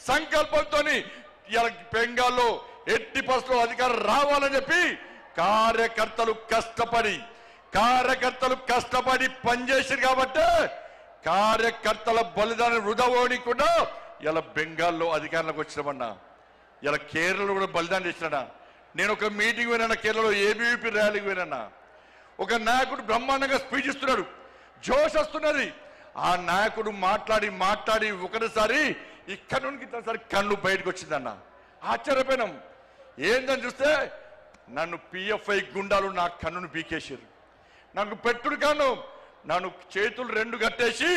సంకల్పంతో బెంగాల్లో 80% అధికారం రావాలని చెప్పి కార్యకర్తలు కష్టపడి పనిచేసారు కాబట్టి కార్యకర్తల బలిదానం వృధా పోనీయకుండా ఇలా బెంగాల్లో అధికారంలోకి వచ్చినామన్నా. ఇలా కేరళలో కూడా బలిదానం చేసినా. నేను ఒక మీటింగ్ పోయినా, కేరళలో ఏబీవీపీ ర్యాలీకి పోయినా. ఒక నాయకుడు బ్రహ్మాండంగా స్పీచ్ ఇస్తున్నాడు, జోష్ వస్తున్నది. ఆ నాయకుడు మాట్లాడి ఒకటిసారి ఇక్కడ నుండి ఇంతసారి కన్ను బయటకు వచ్చిందన్న. ఆశ్చర్యపోయినాం. ఏందని చూస్తే నన్ను పిఎఫ్ఐ గుండాలు నా కన్నును పీకేసారు. నాకు పెట్టుడు కన్ను, నన్ను చేతులు 2 కట్టేసి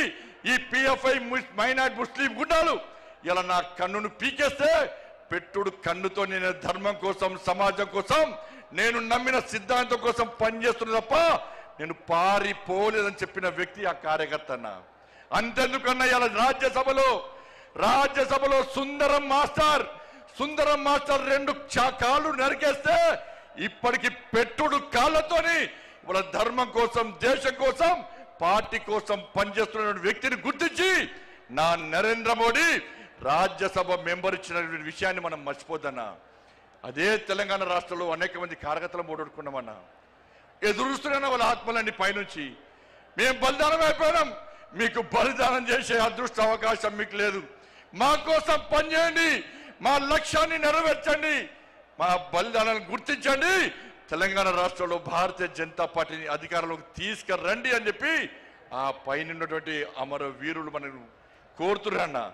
ఈ పిఎఫ్ఐ మైనార్టీ ముస్లిం గుండాలు ఇలా నా కన్నును పీకేస్తే పెట్టుడు కన్నుతో నేను ధర్మం కోసం, సమాజం కోసం, నేను నమ్మిన సిద్ధాంతం కోసం పనిచేస్తున్నా తప్ప నేను పారిపోలేదని చెప్పిన వ్యక్తి ఆ కార్యకర్త అన్న. అంతెందుకన్నా ఇలా రాజ్యసభలో సుందరం మాస్టర్ 2 కాళ్ళు నరికేస్తే ఇప్పటికి పెట్టుడు కాళ్ళతోని వాళ్ళ ధర్మం కోసం, దేశం కోసం, పార్టీ కోసం పనిచేస్తున్న వ్యక్తిని గుర్తించి నా నరేంద్ర మోడీ రాజ్యసభ మెంబర్ ఇచ్చిన విషయాన్ని మనం మర్చిపోద్దన్నా. అదే తెలంగాణ రాష్ట్రంలో అనేక మంది కార్యకర్తలు ఓడగొట్టుకున్నామన్నా. ఎదురుస్తున్నా వాళ్ళ ఆత్మలన్నీ పైనుంచి మేము బలిదానం అయిపోయినాం. మీకు బలిదానం చేసే అదృష్ట అవకాశం మీకు లేదు. మా కోసం పనిచేయండి, మా లక్ష్యాన్ని నెరవేర్చండి, మా బలిదానాన్ని గుర్తించండి, తెలంగాణ రాష్ట్రంలో భారతీయ జనతా పార్టీని అధికారంలోకి తీసుకురండి అని చెప్పి ఆ పైన ఉన్నటువంటి అమర వీరులు మనకు కోరుతున్నా.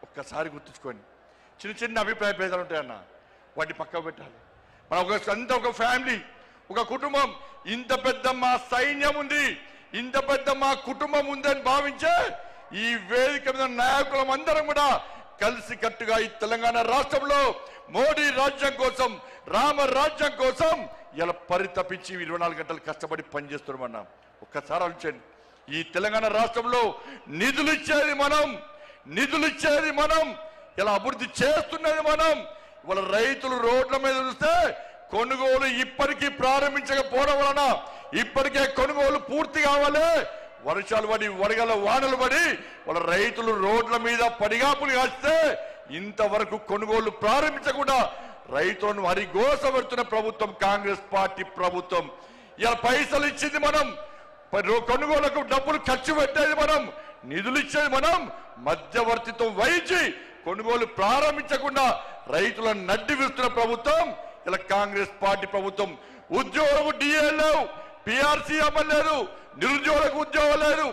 ఒక్కసారి గుర్తుంచుకోండి. చిన్న అభిప్రాయ భేదాలు ఉంటాయన్న, వాటిని పక్కకు పెట్టాలి. మన ఒక ఫ్యామిలీ, ఒక కుటుంబం, ఇంత పెద్ద మా సైన్యం ఉంది, ఇంత పెద్ద మా కుటుంబం ఉందని భావించే ఈ వేదిక మీద నాయకులం అందరం కూడా కలిసి కట్టుగా ఈ తెలంగాణ రాష్ట్రంలో మోడీ రాజ్యం కోసం, రామ రాజ్యం కోసం ఇలా పరితపించి 24 గంటలు కష్టపడి పనిచేస్తున్నామన్నా. ఒక్కసారి ఆలోచించండి. ఈ తెలంగాణ రాష్ట్రంలో నిధులు ఇచ్చేది మనం, ఇలా అభివృద్ధి చేస్తున్నది మనం. ఇవాళ రైతులు రోడ్ల మీద చూస్తే కొనుగోలు ఇప్పటికీ ప్రారంభించకపోవడం వలన ఇప్పటికే కొనుగోలు పూర్తి కావాలి. వర్షాలు పడి, వడగల వానలు పడి వాళ్ళ రైతులు రోడ్ల మీద పడిగాపులు కాస్తే ఇంతవరకు కొనుగోలు ప్రారంభించకుండా రైతులను హరిగోస పెడుతున్న ప్రభుత్వం కాంగ్రెస్ పార్టీ ప్రభుత్వం. ఇలా పైసలు ఇచ్చింది మనం, కొనుగోలుకు డబ్బులు ఖర్చు పెట్టేది మనం, నిధులు ఇచ్చేది మనం, మధ్యవర్తితో వహించి కొనుగోలు ప్రారంభించకుండా రైతులను నడ్డి విరుస్తున్న ప్రభుత్వం ఇలా కాంగ్రెస్ పార్టీ ప్రభుత్వం. ఉద్యోగులకు డిఏ లేవు, పిఆర్సీ అమలు లేదు, నిరుద్యోగులకు ఉద్యోగం లేదు,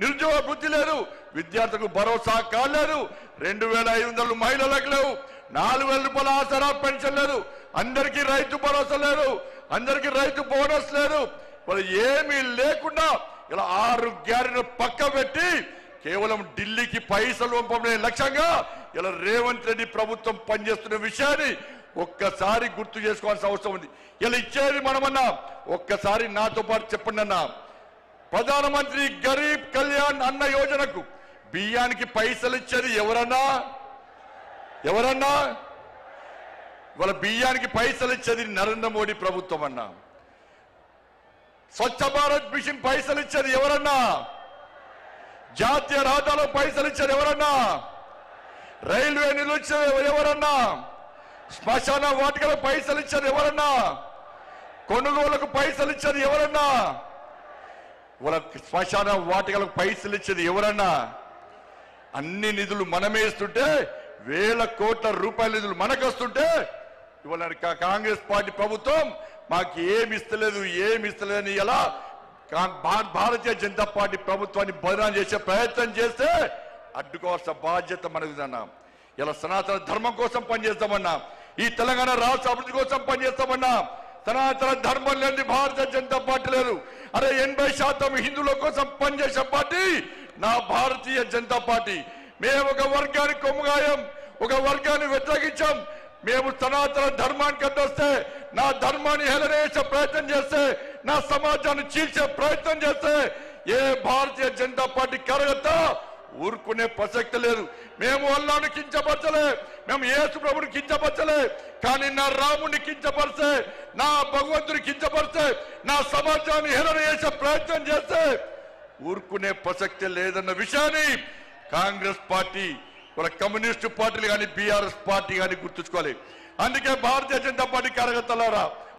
నిరుద్యోగ వృత్తి లేదు, విద్యార్థులకు భరోసా కాలేదు, 2500 మహిళలకు లేవు, 4000 రూపాయల ఆసరా పెన్షన్ లేదు, అందరికీ రైతు భరోసా లేదు, అందరికీ రైతు బోనస్ లేదు. వాళ్ళు ఏమీ లేకుండా ఇలా 6 గ్యారెంటీలు పక్క పెట్టి కేవలం ఢిల్లీకి పైసలు పంపడే లక్ష్యంగా ఇలా రేవంత్ రెడ్డి ప్రభుత్వం పనిచేస్తున్న విషయాన్ని ఒక్కసారి గుర్తు చేసుకోవాల్సిన అవసరం ఉంది. ఇలా ఇచ్చేది మనమన్నా. ఒక్కసారి నాతో పాటు చెప్పండి అన్న. ప్రధానమంత్రి గరీబ్ కళ్యాణ్ అన్న యోజనకు బియ్యానికి పైసలు ఇచ్చేది ఎవరన్నా? ఇవాళ బియ్యానికి పైసలు ఇచ్చేది నరేంద్ర మోడీ ప్రభుత్వం అన్నా. స్వచ్ఛ భారత్ మిషన్ పైసలు ఇచ్చేది ఎవరన్నా? జాతీయ రహదారులో పైసలు ఇచ్చేది ఎవరన్నా? రైల్వే నిధులు ఇచ్చేది ఎవరన్నా? శ్మశాన వాటికలకు పైసలు ఇచ్చేది ఎవరన్నా? కొనుగోలుకు పైసలు ఇచ్చేది ఎవరన్నా? వాళ్ళ శ్మశాన వాటికలకు పైసలు ఇచ్చేది ఎవరన్నా? అన్ని నిధులు మనమే ఇస్తుంటే, 1000 కోట్ల రూపాయల నిధులు మనకు వస్తుంటే ఇవాళ కాంగ్రెస్ పార్టీ ప్రభుత్వం మాకు ఏమి ఇస్తలేదని ఎలా భారతీయ జనతా పార్టీ ప్రభుత్వాన్ని బదనాం చేసే ప్రయత్నం చేస్తే అడ్డుకోవాల్సిన బాధ్యత మనకుదన్నా. ఇలా సనాతన ధర్మం కోసం పనిచేస్తామన్నా, ఈ తెలంగాణ రాష్ట్ర అభివృద్ధి కోసం పనిచేస్తామన్నా. సనాతన ధర్మం లేని భారతీయ జనతా పార్టీ లేదు. అరే 80% హిందువుల కోసం పనిచేసే పార్టీ నా భారతీయ జనతా పార్టీ. మేము ఒక వర్గానికి కొమ్ముగాయం, ఒక వర్గాన్ని వ్యతిరేకించాం. మేము సనాతన ధర్మానికి అడ్డొస్తే, నా ధర్మాన్ని హేళన చేసే ప్రయత్నం చేస్తే, నా సమాజాన్ని చీల్చే ప్రయత్నం చేస్తే ఏ భారతీయ జనతా పార్టీ కార్యకర్త ఊరుకునే ప్రసక్తి లేదు. మేము అల్లాను కించపరచలే, మేము యేసు ప్రభుని కించపరచలే, కానీ నా రాముని కించపరిస్తే, నా భగవంతుని కించపరిస్తే, నా సమాజాన్ని హేళన చేసే ప్రయత్నం చేస్తే ఊరుకునే ప్రసక్తి లేదన్న విషయాన్ని కాంగ్రెస్ పార్టీ వాళ్ళ కమ్యూనిస్టు పార్టీలు కానీ బీఆర్ఎస్ పార్టీ కానీ గుర్తుంచుకోవాలి. అందుకే భారతీయ జనతా పార్టీ కార్యకర్తలారా